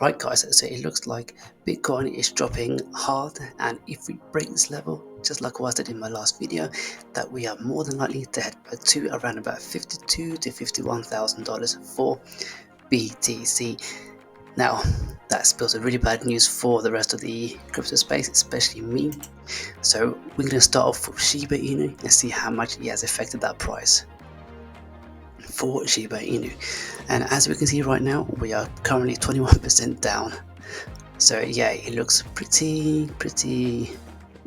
Right guys, so it looks like Bitcoin is dropping hard, and if we break this level, just like what I said in my last video, that we are more than likely to head back to around about $52,000 to $51,000 for BTC. Now, that spells a really bad news for the rest of the crypto space, especially me. So we're going to start off with Shiba Inu and see how much it has affected that price for Shiba Inu. And as we can see right now, we are currently 21% down. So yeah, it looks pretty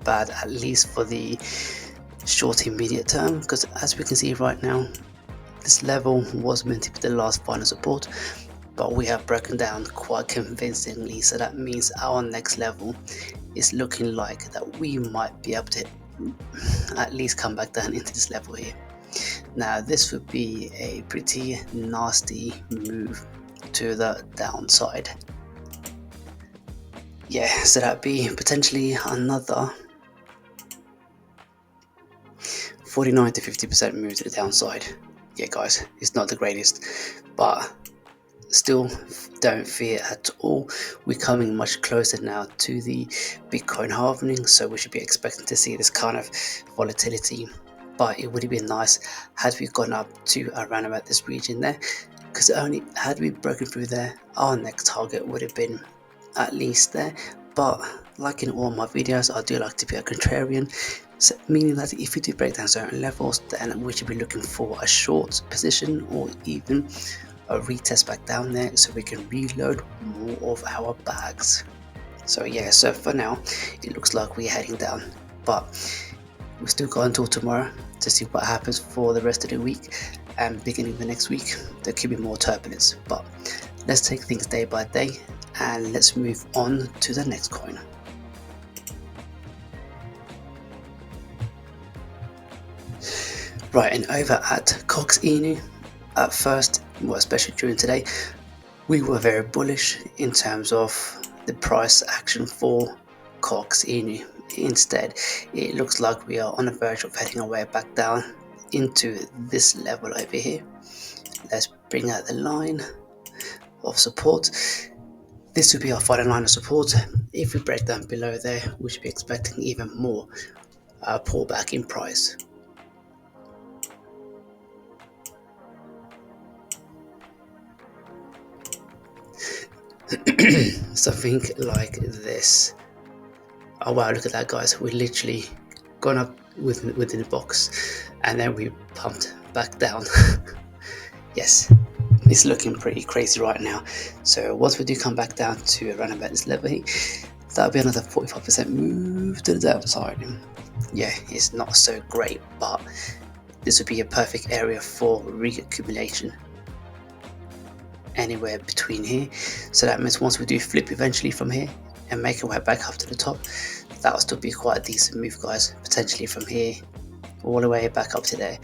bad, at least for the short immediate term, because as we can see right now, this level was meant to be the last final support, but we have broken down quite convincingly. So that means our next level is looking like that we might be able to at least come back down into this level here. Now this would be a pretty nasty move to the downside. Yeah, so that'd be potentially another 49 to 50% move to the downside. Yeah guys, it's not the greatest, but still don't fear at all. We're coming much closer now to the Bitcoin halving, so we should be expecting to see this kind of volatility. But it would have been nice had we gone up to around about this region there, because only had we broken through there, our next target would have been at least there. But like in all my videos, I do like to be a contrarian, so meaning that if we do break down certain levels, then we should be looking for a short position or even a retest back down there, so we can reload more of our bags. So yeah, so for now it looks like we're heading down, but we've still got until tomorrow to see what happens for the rest of the week, and beginning of the next week there could be more turbulence. But let's take things day by day and let's move on to the next coin. Right, and over at Corgi Inu, at first, well, especially during today, we were very bullish in terms of the price action for Corgi Inu. Instead, it looks like we are on the verge of heading our way back down into this level over here. Let's bring out the line of support. This would be our final line of support. If we break down below there, we should be expecting even more pullback in price. Something like this. Oh wow, look at that guys, we literally gone up within the box and then we pumped back down. Yes, it's looking pretty crazy right now. So once we do come back down to around about this level here, that'll be another 45% move to the downside. Yeah, it's not so great, but this would be a perfect area for reaccumulation anywhere between here. So that means once we do flip eventually from here and make our way back up to the top, that will still be quite a decent move guys, potentially from here all the way back up to there.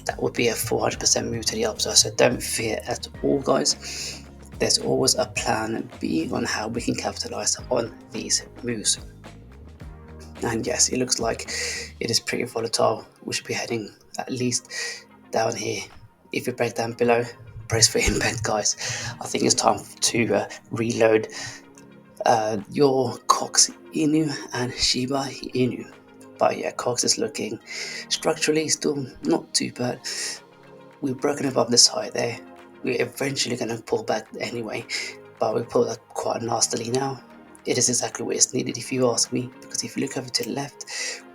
That would be a 400% move to the upside, so don't fear at all guys. There's always a plan B on how we can capitalize on these moves. And yes, it looks like it is pretty volatile. We should be heading at least down here. If we break down below, brace for impact guys. I think it's time to reload your Corgi Inu and Shiba Inu. But yeah, Cox is looking structurally still not too bad. We've broken above this height there. We're eventually going to pull back anyway, but we pulled up quite nastily now. It is exactly what is needed if you ask me, because if you look over to the left,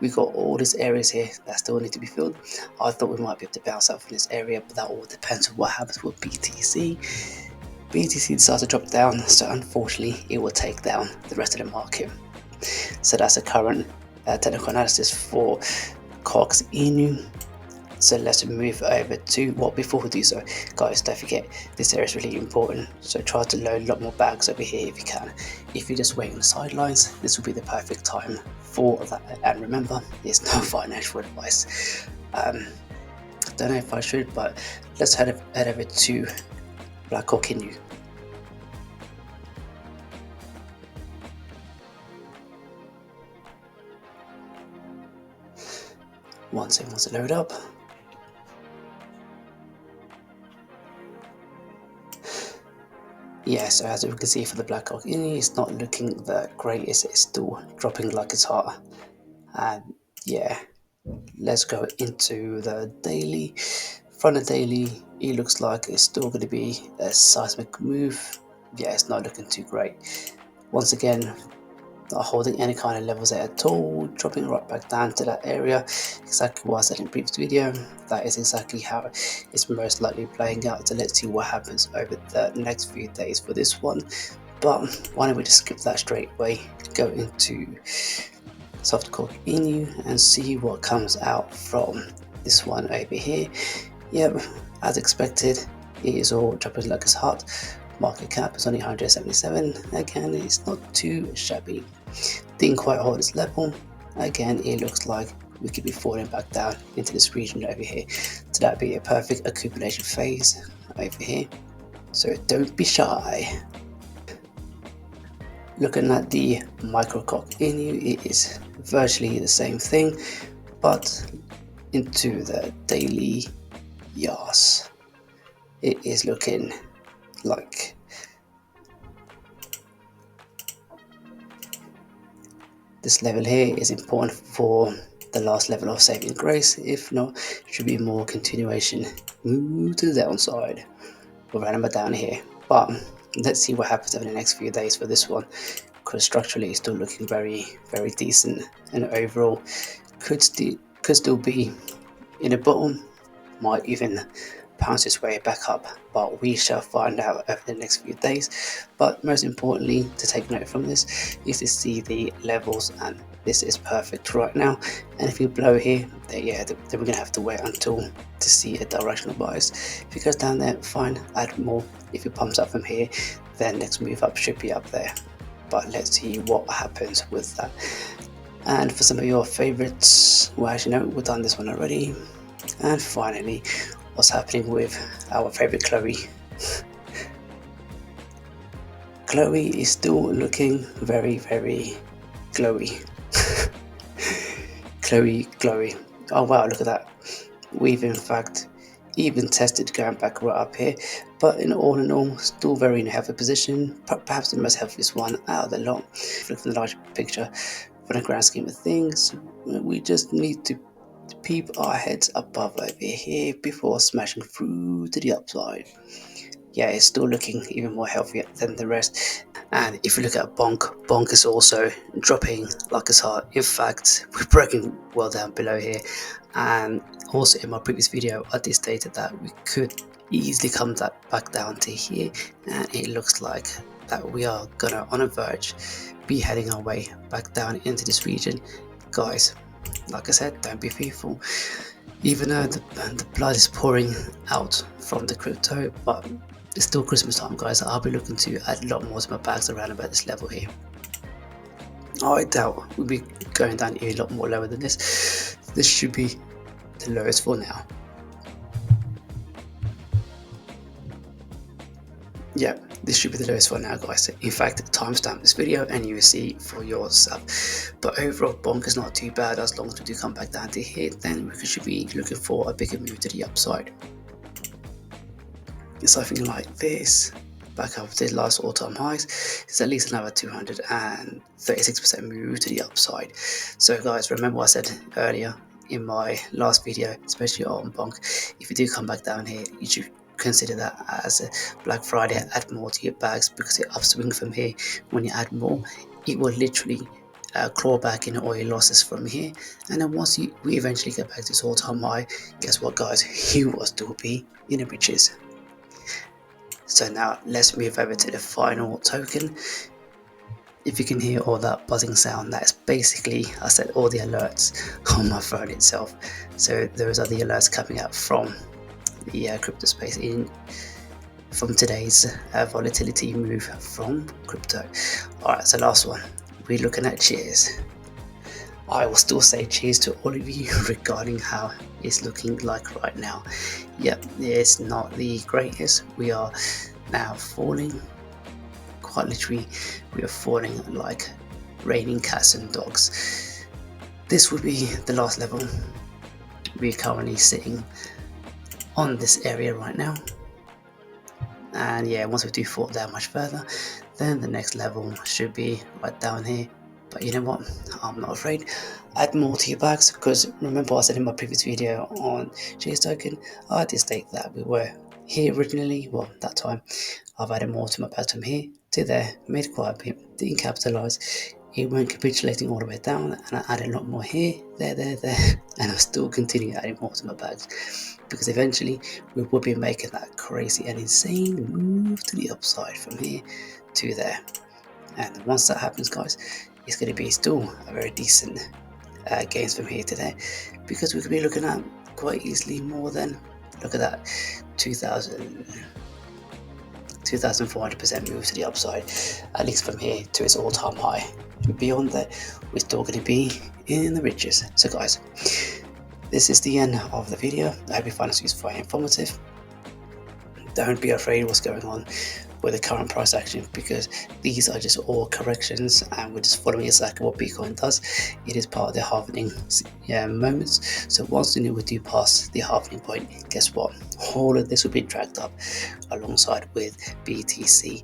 we got all these areas here that still need to be filled. I thought we might be able to bounce out from this area, but that all depends on what happens with BTC. BTC decides to drop down, so unfortunately it will take down the rest of the market. So that's the current technical analysis for Corgi Inu. So let's move over to before we do so guys, don't forget this area is really important, so try to load a lot more bags over here if you can. If you're just waiting on the sidelines, this will be the perfect time for that. And remember, there's no financial advice. Don't know if I should, but let's head over to Bcoq Inu. Once it wants to load up. Yeah, so as we can see for the Bcoq Inu, it's not looking the greatest. It's still dropping like it's hot. And yeah, let's go into the daily. From the daily, it looks like it's still going to be a seismic move. Yeah, it's not looking too great. Once again, not holding any kind of levels there at all, dropping right back down to that area. Exactly what I said in the previous video. That is exactly how it's most likely playing out. So let's see what happens over the next few days for this one. But why don't we just skip that straight away, go into Corgi Inu and see what comes out from this one over here. Yep, as expected, it is all dropping like it's hot. Market cap is only 177. Again, it's not too shabby. Didn't quite hold its level. Again, it looks like we could be falling back down into this region over here. So that'd be a perfect accumulation phase over here. So don't be shy. Looking at the Bcoq Inu, it is virtually the same thing, but into the daily, yes, it is looking like this level here is important for the last level of saving grace. If not, it should be more continuation move to the downside or random down here. But let's see what happens over the next few days for this one, because structurally it's still looking very decent, and overall could still be in the bottom, might even bounce its way back up, but we shall find out over the next few days. But most importantly, to take note from this is to see the levels, and this is perfect right now. And if you blow here, then yeah, then we're gonna have to wait until to see a directional bias. If it goes down there, fine, add more. If it pumps up from here, then next move up should be up there. But let's see what happens with that. And for some of your favorites, well, actually no, we've done this one already. And finally, what's happening with our favorite Chloe. Chloe is still looking very glowy. Chloe. Oh wow, look at that. We've in fact even tested going back right up here, but in all, still very in a healthy position, perhaps the most healthiest one out of the lot. Look from the large picture, for the grand scheme of things, we just need to peep our heads above over here before smashing through to the upside. Yeah, it's still looking even more healthier than the rest. And if you look at Bonk is also dropping like it's hot. In fact, we're breaking well down below here. And also in my previous video, I did state that we could easily come back down to here, and it looks like that we are gonna on a verge be heading our way back down into this region. Guys, like I said, don't be fearful. Even though the blood is pouring out from the crypto, but it's still Christmas time, guys. I'll be looking to add a lot more to my bags around about this level here. I doubt we'll be going down here a lot more lower than this. This should be the lowest for now. Yeah, this should be the lowest for now, guys. In fact, timestamp this video and you will see for yourself. But overall, Bonk is not too bad. As long as we do come back down to here, then we should be looking for a bigger move to the upside. Something like this, back up to the last all-time highs, is at least another 236% move to the upside. So guys, remember what I said earlier in my last video, especially on Bonk, if you do come back down here, you should consider that as a Black Friday. Add more to your bags, because it upswing from here. When you add more, it will literally claw back in all your losses from here, and then once we eventually get back to this all-time high, guess what, guys, you will still be in the riches. So now let's move over to the final token. If you can hear all that buzzing sound, that's basically, I set all the alerts on my phone itself. So those are the alerts coming out from the crypto space from today's volatility move from crypto. Alright, so last one, we're looking at cheers. I will still say cheers to all of you regarding how it's looking like right now. Yep, it's not the greatest. We are now falling, quite literally, we are falling like raining cats and dogs. This would be the last level. We're currently sitting on this area right now, And yeah, once we do fall down much further, then the next level should be right down here. But you know what, I'm not afraid. Add more to your bags, because remember I said in my previous video on Chase Token, I did state that we were here originally. Well, that time I've added more to my bags from here to there, made quite a bit, didn't capitalise. It went capitulating all the way down, and I added a lot more here, there, and I'm still continuing adding more to my bags, because eventually we will be making that crazy and insane move to the upside from here to there. And once that happens, guys, it's going to be still a very decent gains from here to there, because we could be looking at quite easily more than, look at that, 2,400% move to the upside, at least from here to its all-time high. Beyond that, we're still going to be in the riches. So guys, this is the end of the video. I hope you find this useful and informative. Don't be afraid of what's going on with the current price action, because these are just all corrections and we're just following exactly what Bitcoin does. It is part of the halving moments. So once we do pass the halving point, guess what, all of this will be dragged up alongside with BTC.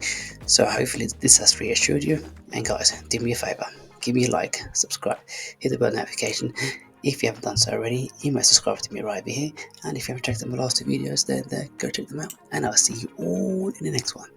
So hopefully this has reassured you. And guys, do me a favor, give me a like, subscribe, hit the bell notification. If you haven't done so already, you must subscribe to me right over here. And if you haven't checked out my last two videos, then go check them out. And I'll see you all in the next one.